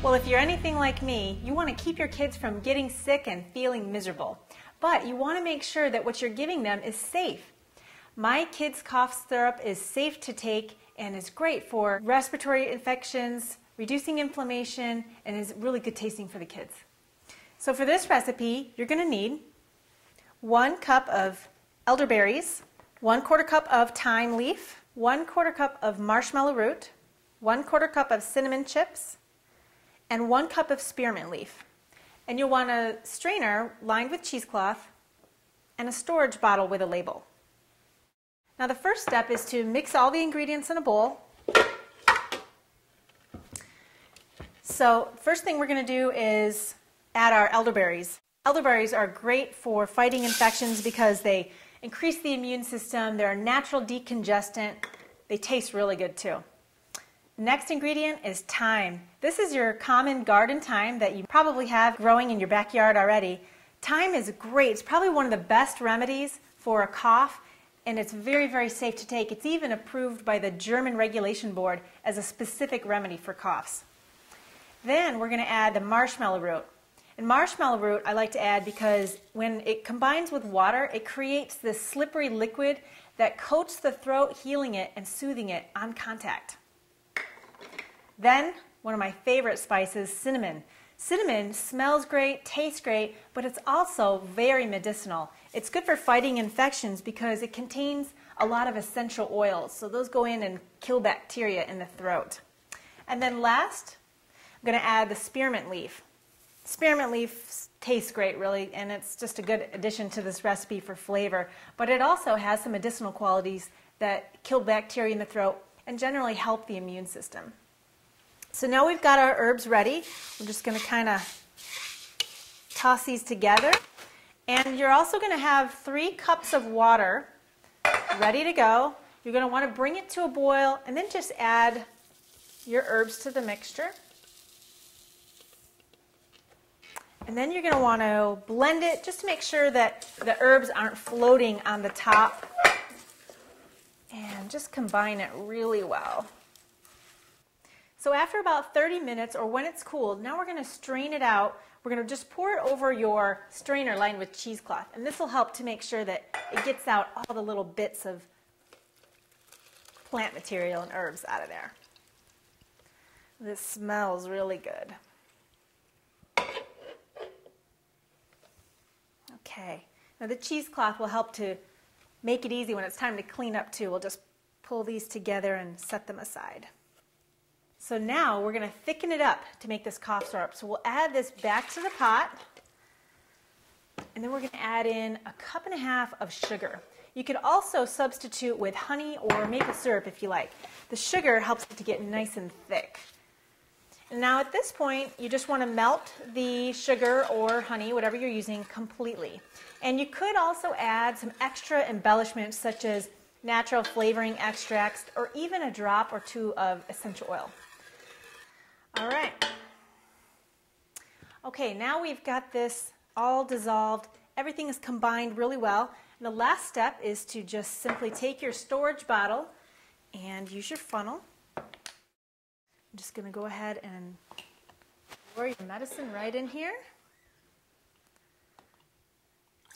Well, if you're anything like me, you want to keep your kids from getting sick and feeling miserable. But you want to make sure that what you're giving them is safe. My kids' cough syrup is safe to take and is great for respiratory infections, reducing inflammation, and is really good tasting for the kids. So for this recipe, you're going to need 1 cup of elderberries, 1/4 cup of thyme leaf, 1/4 cup of marshmallow root, 1/4 cup of cinnamon chips, and 1 cup of spearmint leaf. And you'll want a strainer lined with cheesecloth and a storage bottle with a label. Now the first step is to mix all the ingredients in a bowl. So first thing we're going to do is add our elderberries. Elderberries are great for fighting infections because they increase the immune system. They're a natural decongestant. They taste really good too. Next ingredient is thyme. This is your common garden thyme that you probably have growing in your backyard already. Thyme is great. It's probably one of the best remedies for a cough, and it's very, very safe to take. It's even approved by the German Regulation Board as a specific remedy for coughs. Then we're going to add the marshmallow root. And marshmallow root I like to add because when it combines with water, it creates this slippery liquid that coats the throat, healing it and soothing it on contact. Then, one of my favorite spices, cinnamon. Cinnamon smells great, tastes great, but it's also very medicinal. It's good for fighting infections because it contains a lot of essential oils, so those go in and kill bacteria in the throat. And then last, I'm going to add the spearmint leaf. Spearmint leaf tastes great, really, and it's just a good addition to this recipe for flavor, but it also has some medicinal qualities that kill bacteria in the throat and generally help the immune system. So now we've got our herbs ready. We're just going to kind of toss these together. And you're also going to have 3 cups of water ready to go. You're going to want to bring it to a boil and then just add your herbs to the mixture. And then you're going to want to blend it just to make sure that the herbs aren't floating on the top. And just combine it really well. So after about 30 minutes, or when it's cooled, now we're going to strain it out. We're going to just pour it over your strainer lined with cheesecloth. And this will help to make sure that it gets out all the little bits of plant material and herbs out of there. This smells really good. Okay, now the cheesecloth will help to make it easy when it's time to clean up too. We'll just pull these together and set them aside. So now we're going to thicken it up to make this cough syrup. So we'll add this back to the pot, and then we're going to add in 1.5 cups of sugar. You could also substitute with honey or maple syrup if you like. The sugar helps it to get nice and thick. And now at this point, you just want to melt the sugar or honey, whatever you're using, completely. And you could also add some extra embellishments such as natural flavoring extracts or even a drop or 2 of essential oil. All right. Okay, now we've got this all dissolved. Everything is combined really well. And the last step is to just simply take your storage bottle and use your funnel. I'm just going to go ahead and pour your medicine right in here.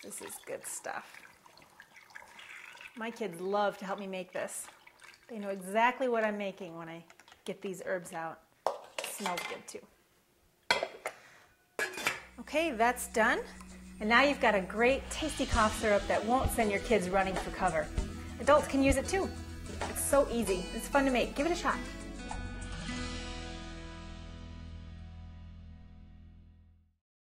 This is good stuff. My kids love to help me make this. They know exactly what I'm making when I get these herbs out. It smells good too. Okay, that's done. And now you've got a great tasty cough syrup that won't send your kids running for cover. Adults can use it too. It's so easy. It's fun to make. Give it a shot.